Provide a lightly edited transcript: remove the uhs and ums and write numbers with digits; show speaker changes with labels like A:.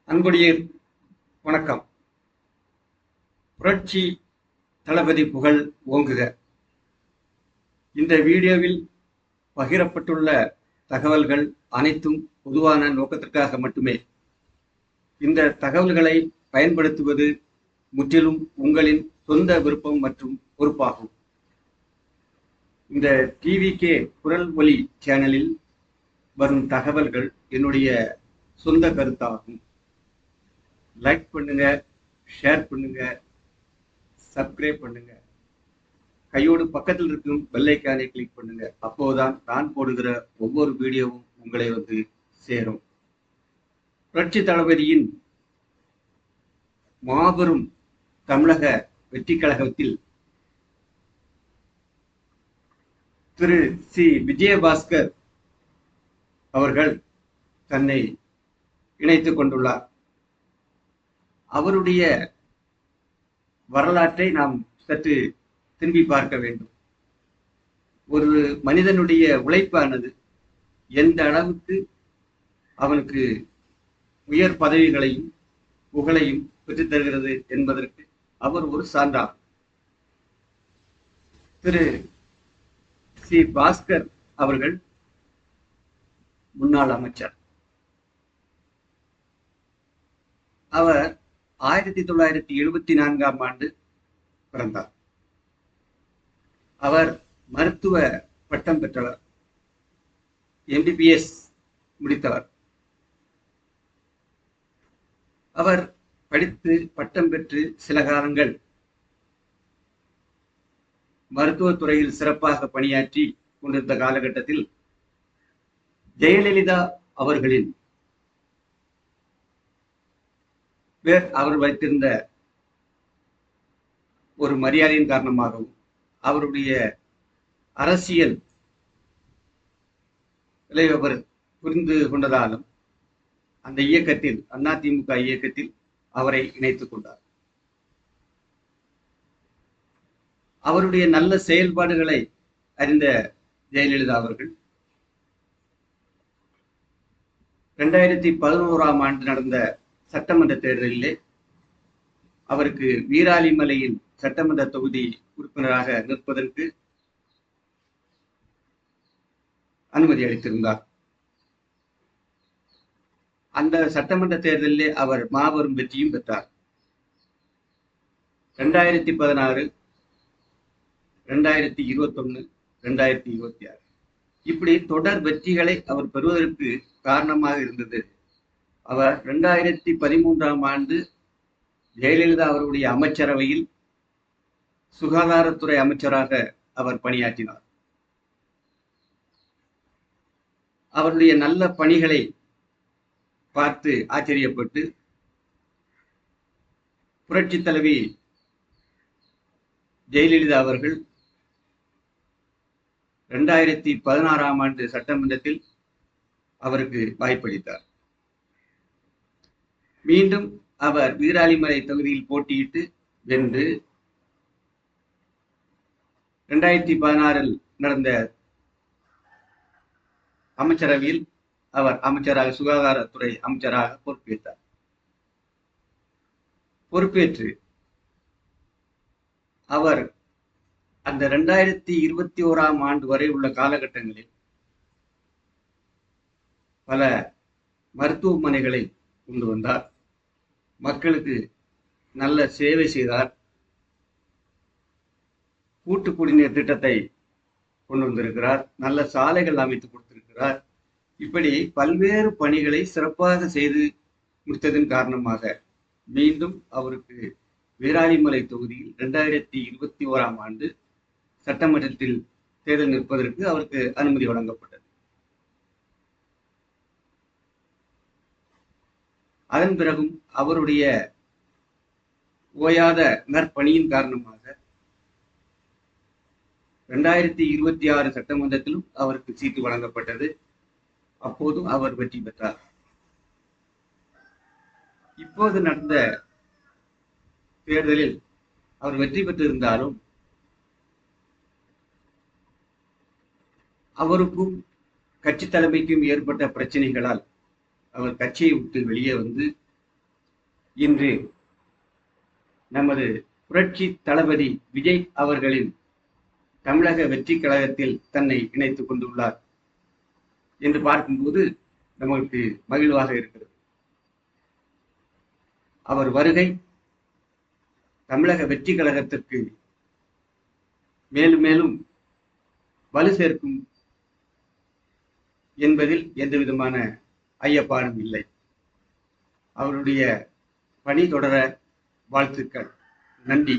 A: அன்புடையீர் வணக்கம். புரட்சி தளபதி புகழ் ஓங்குக. இந்த வீடியோவில் பகிரப்பட்டுள்ள தகவல்கள் அனைத்தும் பொதுவான நோக்கத்திற்காக மட்டுமே. இந்த தகவல்களை பயன்படுத்துவது முற்றிலும் உங்களின் சொந்த விருப்பம் மற்றும் பொறுப்பாகும். இந்த டிவிகே குரல் ஒலி சேனலில் வரும் தகவல்கள் என்னுடைய சொந்த கருத்தாகும். லைக் பண்ணுங்க, ஷேர் பண்ணுங்க, சப்ஸ்கிரைப் பண்ணுங்க. கையோடு பக்கத்தில் இருக்கும் பெல் ஐகானை கிளிக் பண்ணுங்க. அப்போதுதான் நான் போடுகிற ஒவ்வொரு வீடியோவும் உங்களை வந்து சேரும். புரட்சி தளபதியின் மாபெரும் தமிழக வெற்றி கழகத்தில் திரு சி விஜயபாஸ்கர் அவர்கள் தன்னை இணைத்துக் கொண்டுள்ளார். அவருடைய வரலாற்றை நாம் சற்று திரும்பி பார்க்க வேண்டும். ஒரு மனிதனுடைய உழைப்பானது எந்த அளவுக்கு அவனுக்கு உயர் பதவிகளையும் புகழையும் பெற்றுத் தருகிறது என்பதற்கு அவர் ஒரு சான்றாகும். திரு சி பாஸ்கர் அவர்கள் முன்னாள் அமைச்சர். அவர் 1974ஆம் ஆண்டு பிறந்தார். அவர் மருத்துவ பட்டம் பெற்றவர், MBBS முடித்தவர். அவர் படித்து பட்டம் பெற்று சில காலங்கள் மருத்துவத்துறையில் சிறப்பாக பணியாற்றி கொண்டிருந்த காலகட்டத்தில் ஜெயலலிதா அவர்களின் அவர் வைத்திருந்த ஒரு மரியாதையின் காரணமாகவும் அவருடைய அரசியல் அவர் புரிந்து கொண்டதாலும் அந்த இயக்கத்தில், அதிமுக இயக்கத்தில் அவரை இணைத்துக் கொண்டார். அவருடைய நல்ல செயல்பாடுகளை அறிந்த ஜெயலலிதா அவர்கள் 2011ஆம் ஆண்டு நடந்த சட்டமன்ற தேர்தலிலே அவருக்கு வீராலிமலையில் சட்டமன்ற தொகுதி உறுப்பினராக நிற்பதற்கு அனுமதி அளித்திருந்தார். அந்த சட்டமன்ற தேர்தலிலே அவர் மாபெரும் வெற்றியும் பெற்றார். 2016, 2021, 2026 இப்படி தொடர் வெற்றிகளை அவர் பெறுவதற்கு காரணமாக இருந்தது. அவர் 2013ஆம் ஆண்டு ஜெயலலிதா அவருடைய அமைச்சரவையில் சுகாதாரத்துறை அமைச்சராக அவர் பணியாற்றினார். அவருடைய நல்ல பணிகளை பார்த்து ஆச்சரியப்பட்டு புரட்சி தலைவி ஜெயலலிதா அவர்கள் 2016ஆம் ஆண்டு சட்டமன்றத்தில் அவருக்கு வாய்ப்பளித்தார். மீண்டும் அவர் வீராலிமலை தொகுதியில் போட்டியிட்டு வென்று 2016இல் நடந்த அமைச்சரவையில் அவர் அமைச்சராக, சுகாதாரத்துறை அமைச்சராக பொறுப்பேற்றார். பொறுப்பேற்று அவர் அந்த 2021ஆம் ஆண்டு வரை உள்ள காலகட்டங்களில் பல மருத்துவமனைகளை கொண்டு வந்தார். மக்களுக்கு நல்ல சேவை செய்தார். கூட்டு குடிநீர் திட்டத்தை கொண்டு வந்திருக்கிறார். நல்ல சாலைகள் அமைத்து கொடுத்திருக்கிறார். இப்படி பல்வேறு பணிகளை சிறப்பாக செய்து முடித்ததன் காரணமாக மீண்டும் அவருக்கு வீராலிமலை தொகுதியில் 2021ஆம் ஆண்டு சட்டமன்றத்தில் தேர்தல் நிற்பதற்கு அவருக்கு அனுமதி வழங்கப்பட்டது. அதன் பிறகும் அவருடைய ஓயாத நற்பணியின் காரணமாக 2026 சட்டமன்றத்திலும் அவருக்கு சீட்டு வழங்கப்பட்டது. அப்போதும் அவர் வெற்றி பெற்றார். இப்போது நடந்த தேர்தலில் அவர் வெற்றி பெற்றிருந்தாலும் அவருக்கும் கட்சி தலைமைக்கும் ஏற்பட்ட பிரச்சனைகளால் அவர் கட்சியை விட்டு வெளியே வந்து இன்று நமது புரட்சி தளபதி விஜய் அவர்களின் தமிழக வெற்றி கழகத்தில் தன்னை இணைத்துக் கொண்டுள்ளார் என்று பார்க்கும்போது நமக்கு மகிழ்வாக இருக்கிறது. அவர் வருகை தமிழக வெற்றி கழகத்திற்கு மேலும் மேலும் வலு சேர்க்கும் என்பதில் எந்த விதமான ஐயப்பாடும் இல்லை. அவருடைய பணி தொடர வாழ்த்துக்கள். நன்றி.